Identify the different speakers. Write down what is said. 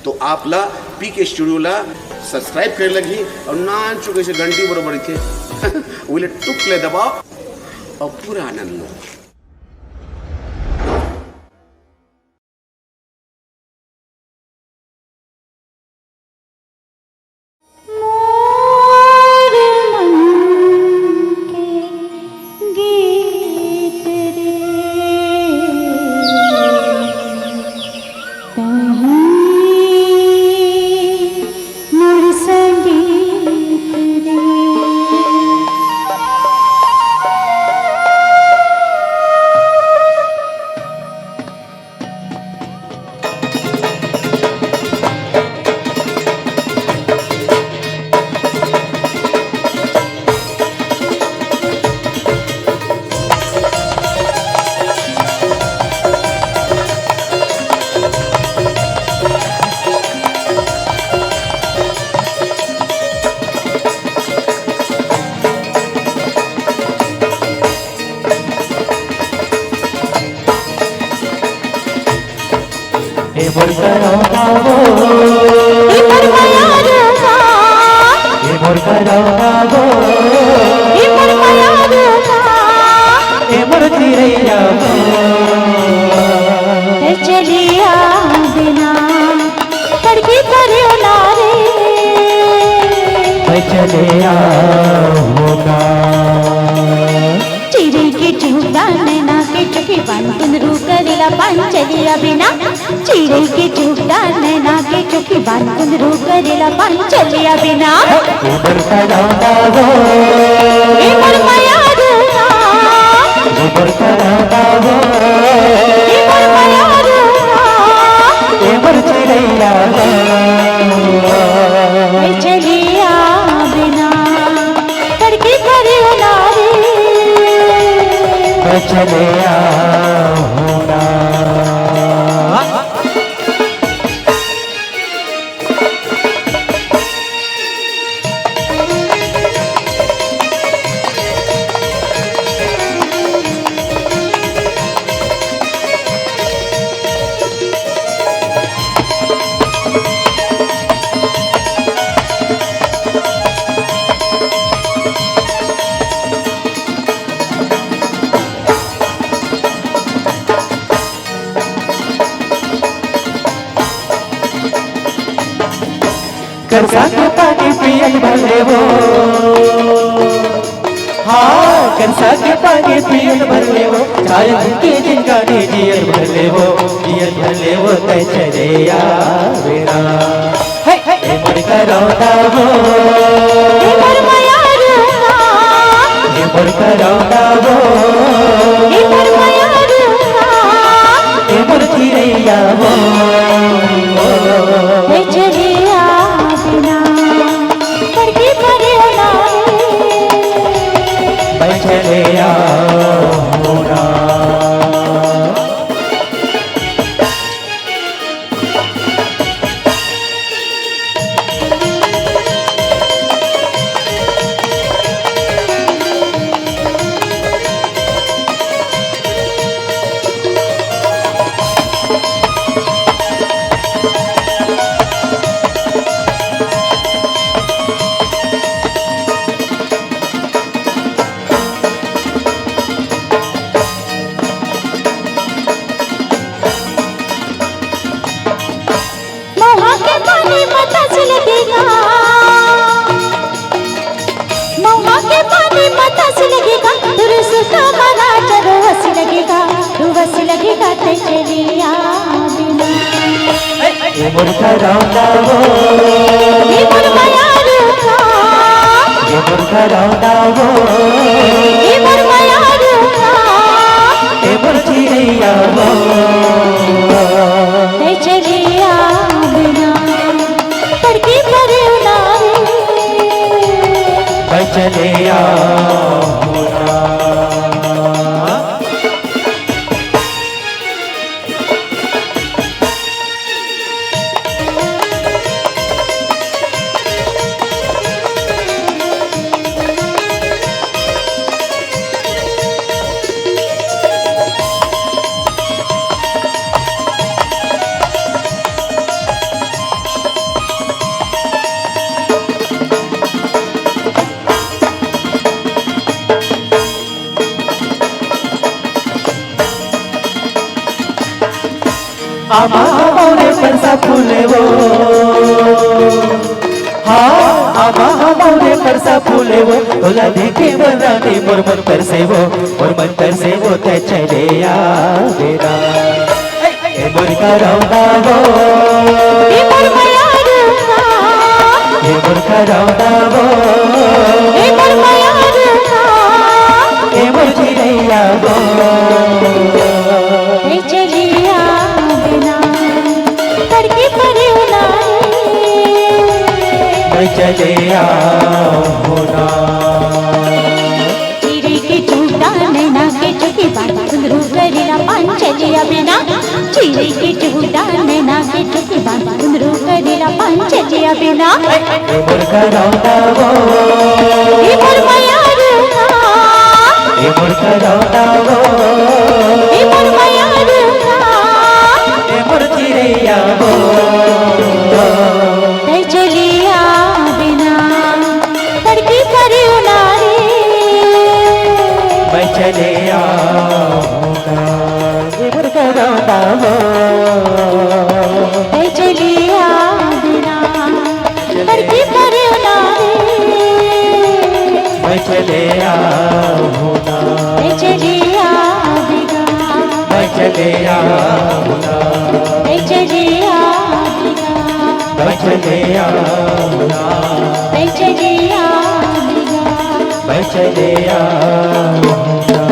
Speaker 1: तो आपला PK स्टुडिओला subscribe करायला लगी और नान चुके से घंटी बरोबर इथे उले टुकले दबाव और पूरा आनंद लो।
Speaker 2: चलिया बिना चिड़ै के चुगदा नैना के चुकी बांधुन रू करेला पान चलिया बिना
Speaker 3: ऊपर कराता हो
Speaker 2: ए मोर माया रूना
Speaker 3: ऊपर कराता हो
Speaker 2: ए मोर माया रूना
Speaker 3: ए मोर चिड़ैया
Speaker 2: चलिया बिना तड़के करे नारे
Speaker 3: चलिया कंसा के पानी पियन भले वो हाँ कंसा के पानी पियन भले वो चाय के जिनका जियन भले वो तय चले बिना हे मन करौता हो
Speaker 2: ए मोर माया रूना
Speaker 3: हे मन करौता हो
Speaker 2: ए मोर माया रूना
Speaker 3: हे मन चिड़ैया हो
Speaker 2: चलिया बिना तड़के करे नारे
Speaker 3: चलिया होना
Speaker 2: चलिया बिना
Speaker 3: ये मोर करौता हो
Speaker 2: ए मोर माया रूना
Speaker 3: ये मोर करौता हो
Speaker 2: ए मोर माया रूना
Speaker 3: ये मोर चिड़ैया हो
Speaker 2: चलिया बिना तड़के करे नारे
Speaker 3: चलिया आमा मोरे परसा फूले वो हाँ आमा मोरे परसा फूले वो तोला देखे बनाने मोर मन तरसे वो ते चले आवेना ए मोर का रौदा वो
Speaker 2: ए मोर माया रूना
Speaker 3: ए मोर का रौदा वो
Speaker 2: ए मोर माया रूना
Speaker 3: ए मोर चिड़ैया वो
Speaker 2: ए चलिया बिना तड़के पर
Speaker 3: मैं चले होना
Speaker 2: चिड़ै के झूठा नैना के चुकी बात सुंदरू करेला पान चलिया बिना चिड़ै के झूठा नैना के चुकी बात सुंदरू करेला पान चलिया बिना
Speaker 3: ए मोर का रौदा वो
Speaker 2: ए मोर माया रूना
Speaker 3: ए मोर का रौदा वो
Speaker 2: ए मोर माया रूना
Speaker 3: ए मोर चिड़ैया वो
Speaker 2: ए चलिया बिना तड़के पर
Speaker 3: मैं चले होना ए मोर का रौदा वो
Speaker 2: ए चलिया बिना तड़के पर
Speaker 3: मैं चले होना
Speaker 2: ए चलिया बिना
Speaker 3: मैं चले होना
Speaker 2: ए चलिया बिना
Speaker 3: मैं चले होना
Speaker 2: ए चलिया बिना
Speaker 3: मैं चले होना